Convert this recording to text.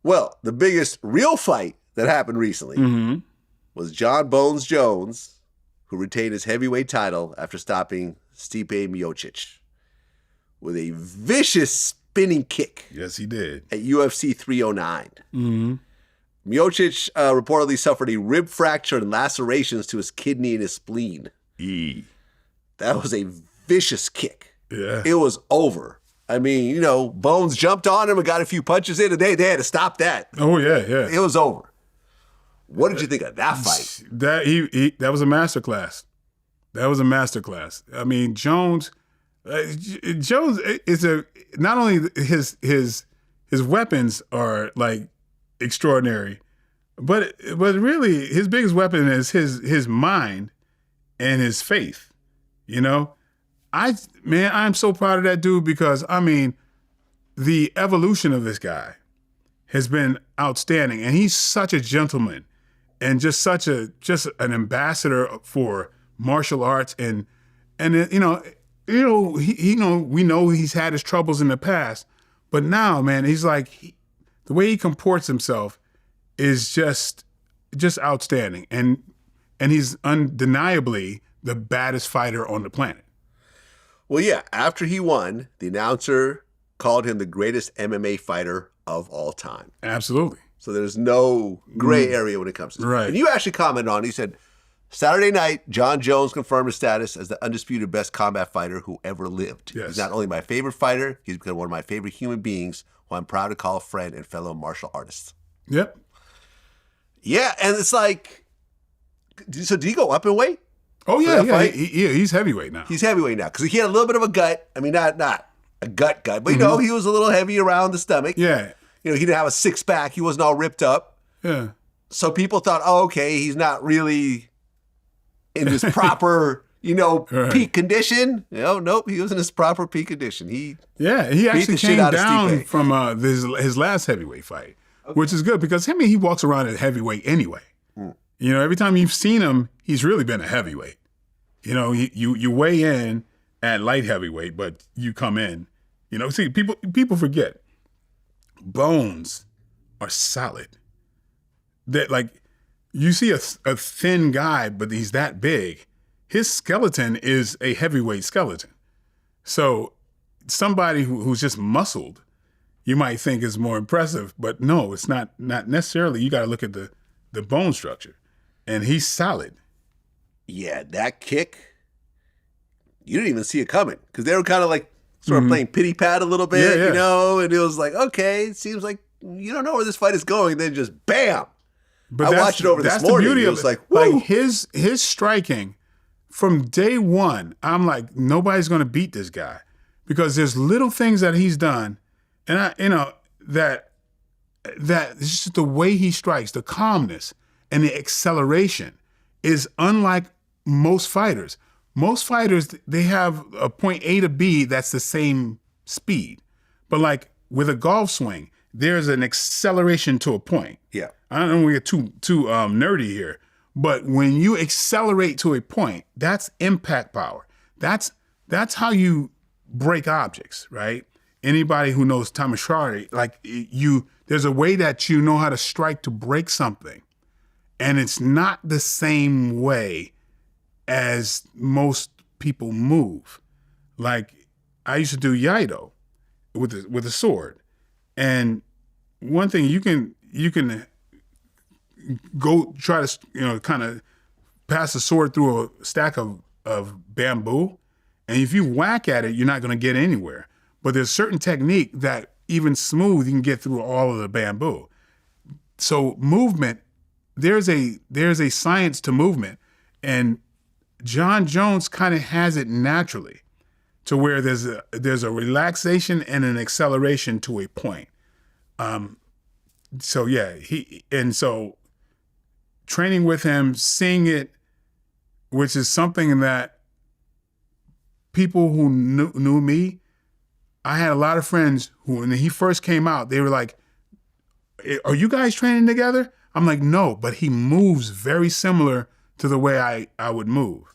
Well, the biggest real fight that happened recently was John Bones Jones, who retained his heavyweight title after stopping Stipe Miocic with a vicious spinning kick. Yes, he did. At UFC 309. Miocic reportedly suffered a rib fracture and lacerations to his kidney and his spleen. That was a vicious kick. Yeah. It was over. I mean, Bones jumped on him and got a few punches in, and they had to stop that. Oh, yeah. It was over. What did you think of that fight? That was a masterclass. That was a masterclass. I mean, Jones is not only his weapons are like extraordinary, but really his biggest weapon is his mind and his faith. I'm so proud of that dude because I mean, the evolution of this guy has been outstanding, and he's such a gentleman and just an ambassador for martial arts and we know he's had his troubles in the past, but now, man, he's like the way he comports himself is just outstanding, and he's undeniably the baddest fighter on the planet. Well, yeah, after he won, the announcer called him the greatest MMA fighter of all time. Absolutely. So there's no gray area when it comes to this. Right. And you actually commented on it. He said, Saturday night, John Jones confirmed his status as the undisputed best combat fighter who ever lived. Yes. He's not only my favorite fighter, he's become one of my favorite human beings who I'm proud to call a friend and fellow martial artist. Yep. Yeah, and it's like, so did he go up in weight? Oh, yeah. He's heavyweight now. He's heavyweight now because he had a little bit of a gut. I mean, not a gut, but he was a little heavy around the stomach. Yeah. He didn't have a six-pack. He wasn't all ripped up. Yeah. So people thought, oh, okay, he's not really in his proper, right. peak condition. Nope, he was in his proper peak condition. He actually came down from his last heavyweight fight, which is good because he walks around at heavyweight anyway. Every time you've seen him, he's really been a heavyweight. You weigh in at light heavyweight, but you come in. See, people forget. Bones are solid. That you see a thin guy, but he's that big. His skeleton is a heavyweight skeleton. So somebody who's just muscled, you might think is more impressive, but no, it's not necessarily. You got to look at the bone structure, and he's solid. Yeah, that kick, you didn't even see it coming because they were kind of like sort of playing pity pat a little bit, and it was like, okay, it seems like you don't know where this fight is going. Then just bam. But I watched it over this morning. The beauty it of was like, woo. His striking from day one. I'm like, nobody's going to beat this guy because there's little things that he's done, and that it's just the way he strikes, the calmness and the acceleration is unlike most fighters. Most fighters, they have a point A to B that's the same speed. But like with a golf swing, there's an acceleration to a point. Yeah. I don't want to get too nerdy here, but when you accelerate to a point, that's impact power. That's how you break objects, right? Anybody who knows Tamashari, there's a way that you know how to strike to break something. And it's not the same way as most people move. Like I used to do Iaido with a sword. And one thing you can go try to kind of pass a sword through a stack of bamboo, and if you whack at it, you're not going to get anywhere. But there's certain technique that even smooth, you can get through all of the bamboo. So movement, there's a science to movement, and John Jones kind of has it naturally to where there's a relaxation and an acceleration to a point. So training with him, seeing it, which is something that people who knew me, I had a lot of friends who, when he first came out, they were like, "Are you guys training together?" I'm like, "No," but he moves very similar to the way I would move.